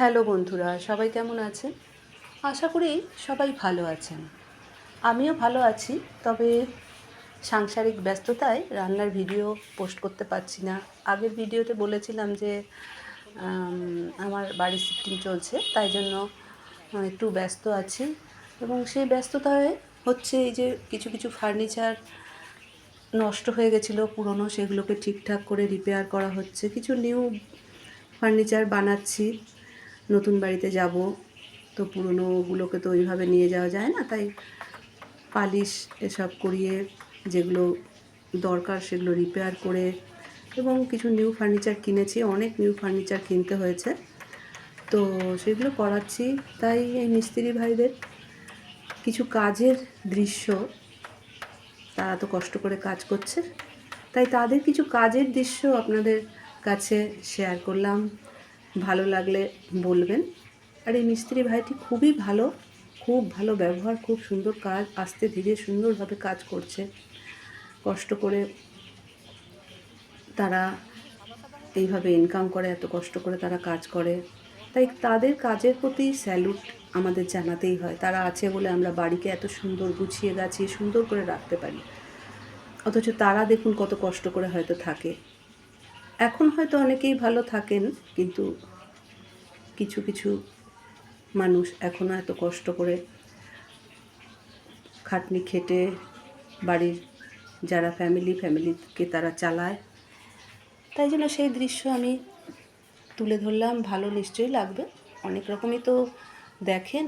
Hello বন্ধুরা, সবাই কেমন আছেন? আশা করি সবাই ভালো আছেন। আমিও ভালো আছি, তবে সাংসারিক ব্যস্ততায় রান্নার ভিডিও পোস্ট করতে পারছি না। আগের ভিডিওতে বলেছিলাম যে আমার বাড়ির শিফটিং চলছে, তাই জন্য একটু ব্যস্ত আছি। এবং সেই ব্যস্ততায় হচ্ছে এই যে কিছু কিছু ফার্নিচার নষ্ট হয়ে গেছিলো পুরনো, সেগুলোকে ঠিকঠাক করে রিপেয়ার করা হচ্ছে। কিছু নিউ ফার্নিচার বানাচ্ছি। নতুন বাড়িতে যাব, তো পুরনোগুলোকে তো ওইভাবে নিয়ে যাওয়া যায় না, তাই পালিশ এসব করিয়ে যেগুলো দরকার সেগুলো রিপেয়ার করে, এবং কিছু নিউ ফার্নিচার কিনেছি। অনেক নিউ ফার্নিচার কিনতে হয়েছে, তো সেগুলো করাচ্ছি। তাই এই মিস্ত্রি ভাইদের কিছু কাজের দৃশ্য, তারা তো কষ্ট করে কাজ করছে, তাই তাদের কিছু কাজের দৃশ্য আপনাদের কাছে শেয়ার করলাম। ভালো লাগলে বলবেন। আর এই মিস্ত্রি ভাইটি খুবই ভালো, খুব ভালো ব্যবহার, খুব সুন্দর কাজ, আস্তে ধীরে সুন্দরভাবে কাজ করছে। কষ্ট করে তারা এইভাবে ইনকাম করে, এত কষ্ট করে তারা কাজ করে, তাই তাদের কাজের প্রতি স্যালুট আমাদের জানাতেই হয়। তারা আছে বলে আমরা বাড়িকে এত সুন্দর গুছিয়ে গাছিয়ে সুন্দর করে রাখতে পারি। অথচ তারা দেখুন কত কষ্ট করে হয়তো থাকে। এখন হয়তো অনেকেই ভালো থাকেন, কিন্তু কিছু কিছু মানুষ এখনও এত কষ্ট করে খাটনি খেটে বাড়ির যারা ফ্যামিলিকে তারা চালায়। তাই জন্য সেই দৃশ্য আমি তুলে ধরলাম। ভালো নিশ্চয়ই লাগবে, অনেক রকমই তো দেখেন,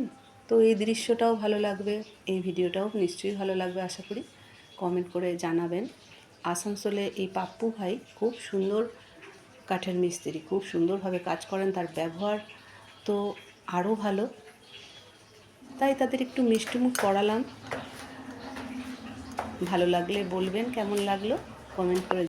তো এই দৃশ্যটাও ভালো লাগবে, এই ভিডিওটাও নিশ্চয়ই ভালো লাগবে আশা করি। কমেন্ট করে জানাবেন। আসানসোলে এই পাপ্পু ভাই খুব সুন্দর কাঠের মিস্ত্রি, খুব সুন্দরভাবে কাজ করেন, তার ব্যবহার তো আরও ভালো, তাই তাদের একটু মিষ্টিমুখ করালাম। ভালো লাগলে বলবেন কেমন লাগলো, কমেন্ট করে